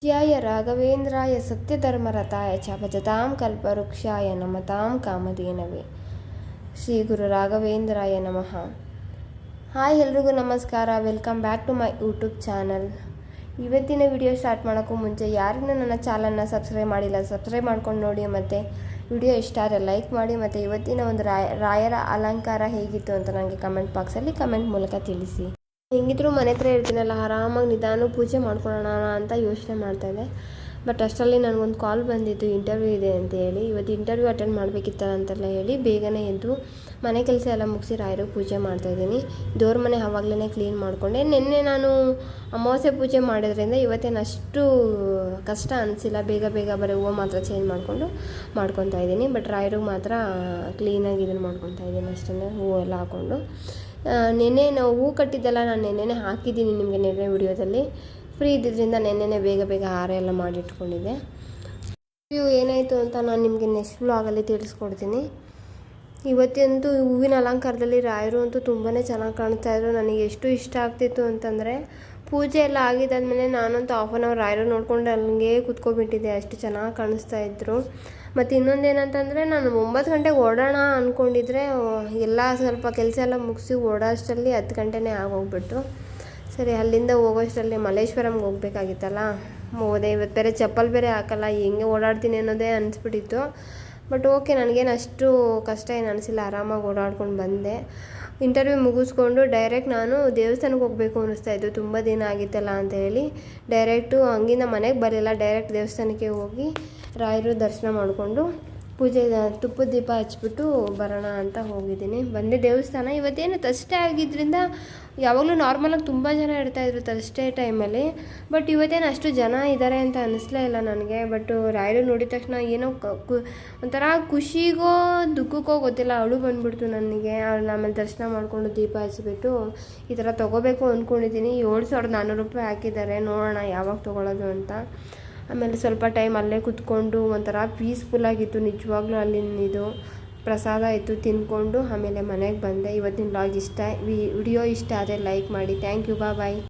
ಜ್ಯಾಯ ರಾಘವೇಂದ್ರಾಯ ಸತ್ಯಧರ್ಮರತಾಯ ಚ ಭಜತಾಂ ಕಲ್ಪವೃಕ್ಷಾಯ ನಮತಾಂ ಕಾಮಧೇನವೇ. ಶ್ರೀ ಗುರು ರಾಘವೇಂದ್ರಾಯ ನಮಃ. ಹಾಯ್, ಎಲ್ರಿಗೂ ನಮಸ್ಕಾರ. Welcome back to my YouTube channel. ಇವತ್ತಿನ ವಿಡಿಯೋ ಸ್ಟಾರ್ಟ್ ಮಾಡೋಕ್ಕೂ ಮುಂಚೆ ಯಾರನ್ನೂ ನನ್ನ ಚಾನಲ್ನ ಸಬ್ಸ್ಕ್ರೈಬ್ ಮಾಡಿಲ್ಲ, ಸಬ್ಸ್ಕ್ರೈಬ್ ಮಾಡ್ಕೊಂಡು ನೋಡಿ. ಮತ್ತು ವಿಡಿಯೋ ಇಷ್ಟ ಆದರೆ ಲೈಕ್ ಮಾಡಿ. ಮತ್ತು ಇವತ್ತಿನ ಒಂದು ರಾಯರ ಅಲಂಕಾರ ಹೇಗಿತ್ತು ಅಂತ ನನಗೆ ಕಮೆಂಟ್ ಬಾಕ್ಸಲ್ಲಿ ಕಮೆಂಟ್ ಮೂಲಕ ತಿಳಿಸಿ. ಹೆಂಗಿದ್ರು ಮನೆ ಹತ್ರ ಇರ್ತೀನಲ್ಲ, ಆರಾಮಾಗಿ ನಿಧಾನ ಪೂಜೆ ಮಾಡ್ಕೊಳ್ಳೋಣ ಅಂತ ಯೋಚನೆ ಮಾಡ್ತಾಯಿದ್ದೆ. ಬಟ್ ಅಷ್ಟರಲ್ಲಿ ನನಗೊಂದು ಕಾಲ್ ಬಂದಿತ್ತು, ಇಂಟರ್ವ್ಯೂ ಇದೆ ಅಂತ ಹೇಳಿ. ಇವತ್ತು ಇಂಟರ್ವ್ಯೂ ಅಟೆಂಡ್ ಮಾಡಬೇಕಿತ್ತಲ್ಲ ಅಂತೆಲ್ಲ ಹೇಳಿ ಬೇಗನೆ ಎದ್ದು ಮನೆ ಕೆಲಸ ಎಲ್ಲ ಮುಗಿಸಿ ರಾಯರು ಪೂಜೆ ಮಾಡ್ತಾಯಿದ್ದೀನಿ. ದೇವ್ರ ಮನೆ ಆವಾಗಲೇ ಕ್ಲೀನ್ ಮಾಡಿಕೊಂಡೆ. ನಿನ್ನೆ ನಾನು ಅಮಾವಾಸ್ಯೆ ಪೂಜೆ ಮಾಡೋದ್ರಿಂದ ಇವತ್ತೇನು ಅಷ್ಟು ಕಷ್ಟ ಅನಿಸಿಲ್ಲ. ಬೇಗ ಬೇಗ ಬರೀ ಹೂವು ಮಾತ್ರ ಚೇಂಜ್ ಮಾಡ್ಕೊತಾ ಇದ್ದೀನಿ. ಬಟ್ ರಾಯರಿಗೆ ಮಾತ್ರ ಕ್ಲೀನಾಗಿ ಇದನ್ನು ಮಾಡ್ಕೊತಾ ಇದ್ದೀನಿ ಅಷ್ಟೇ, ಹೂವು ಎಲ್ಲ ಹಾಕ್ಕೊಂಡು. ನೆನ್ನೆ ನಾವು ಹೂ ಕಟ್ಟಿದ್ದೆಲ್ಲ ನಾನು ನೆನ್ನೆನೇ ಹಾಕಿದ್ದೀನಿ ನಿಮಗೆ. ನೆನ್ನೆ ವಿಡಿಯೋದಲ್ಲಿ ಫ್ರೀ ಇದ್ದಿದ್ದರಿಂದ ನೆನ್ನೆನೇ ಬೇಗ ಬೇಗ ಹಾರ ಎಲ್ಲ ಮಾಡಿಟ್ಕೊಂಡಿದ್ದೆ. ಏನಾಯಿತು ಅಂತ ನಾನು ನಿಮಗೆ ನೆಕ್ಸ್ಟ್ ವ್ಲಾಗಲ್ಲಿ ತಿಳಿಸ್ಕೊಡ್ತೀನಿ. ಇವತ್ತಂತೂ ಹೂವಿನ ಅಲಂಕಾರದಲ್ಲಿ ರಾಯರು ಅಂತೂ ತುಂಬಾ ಚೆನ್ನಾಗಿ ಕಾಣಿಸ್ತಾಯಿದ್ರು. ನನಗೆ ಎಷ್ಟು ಇಷ್ಟ ಆಗ್ತಿತ್ತು ಅಂತಂದರೆ, ಪೂಜೆ ಎಲ್ಲ ಆಗಿದ್ದಾದಮೇಲೆ ನಾನಂತೂ ಹಾಫ್ ಆನ್ ಅವರ್ ರಾಯರು ನೋಡ್ಕೊಂಡು ಅಲ್ಲಿಗೆ ಕೂತ್ಕೊಬಿಟ್ಟಿದ್ದೆ, ಅಷ್ಟು ಚೆನ್ನಾಗಿ ಕಾಣಿಸ್ತಾಯಿದ್ರು. ಮತ್ತು ಇನ್ನೊಂದೇನಂತಂದರೆ, ನಾನು 9 ಗಂಟೆಗೆ ಓಡೋಣ ಅಂದ್ಕೊಂಡಿದ್ರೆ ಎಲ್ಲ ಸ್ವಲ್ಪ ಕೆಲಸ ಎಲ್ಲ ಮುಗಿಸಿ ಓಡೋಷ್ಟರಲ್ಲಿ 10 ಗಂಟೆನೇ ಆಗೋಗ್ಬಿಟ್ಟು. ಸರಿ, ಅಲ್ಲಿಂದ ಹೋಗೋಷ್ಟರಲ್ಲಿ ಮಲ್ಲೇಶ್ವರಂಗೆ ಹೋಗ್ಬೇಕಾಗಿತ್ತಲ್ಲ, ಹೋದೆ. ಇವತ್ತು ಬೇರೆ ಚಪ್ಪಲ್ ಬೇರೆ ಹಾಕಲ್ಲ, ಹೆಂಗೆ ಓಡಾಡ್ತೀನಿ ಅನ್ನೋದೇ ಅನಿಸ್ಬಿಟ್ಟಿತ್ತು. ಬಟ್ ಓಕೆ, ನನಗೇನು ಅಷ್ಟು ಕಷ್ಟ ಏನು ಅನಿಸಿಲ್ಲ, ಆರಾಮಾಗಿ ಓಡಾಡ್ಕೊಂಡು ಬಂದೆ. ಇಂಟರ್ವ್ಯೂ ಮುಗಿಸ್ಕೊಂಡು ಡೈರೆಕ್ಟ್ ನಾನು ದೇವಸ್ಥಾನಕ್ಕೆ ಹೋಗಬೇಕು ಅನ್ನಿಸ್ತಾಯಿದ್ದು, ತುಂಬ ದಿನ ಆಗಿತ್ತಲ್ಲ ಅಂತ ಹೇಳಿ ಡೈರೆಕ್ಟು ಹಂಗಿಂದ ಮನೆಗೆ ಬರಲಿಲ್ಲ, ಡೈರೆಕ್ಟ್ ದೇವಸ್ಥಾನಕ್ಕೆ ಹೋಗಿ ರಾಯರು ದರ್ಶನ ಮಾಡಿಕೊಂಡು ಪೂಜೆ ತುಪ್ಪದ ದೀಪ ಹಚ್ಬಿಟ್ಟು ಬರೋಣ ಅಂತ ಹೋಗಿದ್ದೀನಿ. ಬಂದೆ ದೇವಸ್ಥಾನ. ಇವತ್ತೇನು ತರ್ಸ್ಡೇ ಆಗಿದ್ದರಿಂದ ಯಾವಾಗಲೂ ನಾರ್ಮಲಾಗಿ ತುಂಬ ಜನ ಇರ್ತಾಯಿದ್ರು ತರ್ಸ್ಡೇ ಟೈಮಲ್ಲಿ. ಬಟ್ ಇವತ್ತೇನು ಅಷ್ಟು ಜನ ಇದ್ದಾರೆ ಅಂತ ಅನ್ನಿಸ್ಲೇ ಇಲ್ಲ ನನಗೆ. ಬಟ್ ರಾಯರು ನೋಡಿದ ತಕ್ಷಣ ಏನೋ ಒಂಥರ ಖುಷಿಗೋ ದುಃಖಕ್ಕೋ ಗೊತ್ತಿಲ್ಲ, ಅಳು ಬಂದುಬಿಡ್ತು ನನಗೆ. ಅವ್ರನ್ನ ಆಮೇಲೆ ದರ್ಶನ ಮಾಡಿಕೊಂಡು ದೀಪ ಹಚ್ಚಿಬಿಟ್ಟು ಈ ಥರ ತೊಗೋಬೇಕು ಅಂದ್ಕೊಂಡಿದ್ದೀನಿ. 7,400 ರೂಪಾಯಿ ಹಾಕಿದ್ದಾರೆ, ನೋಡೋಣ ಯಾವಾಗ ತೊಗೊಳ್ಳೋದು ಅಂತ. ಆಮೇಲೆ ಸ್ವಲ್ಪ ಟೈಮ್ ಅಲ್ಲೇ ಕೂತ್ಕೊಂಡು ಒಂಥರ ಪೀಸ್ಫುಲ್ಲಾಗಿತ್ತು ನಿಜವಾಗ್ಲೂ. ಅಲ್ಲಿನ ಇದು ಪ್ರಸಾದ ಇತ್ತು, ತಿಂದ್ಕೊಂಡು ಆಮೇಲೆ ಮನೆಗೆ ಬಂದೆ. ಇವತ್ತಿನ ವ್ಲಾಗ್ ವಿಡಿಯೋ ಇಷ್ಟ ಆದರೆ ಲೈಕ್ ಮಾಡಿ. Thank you, bye.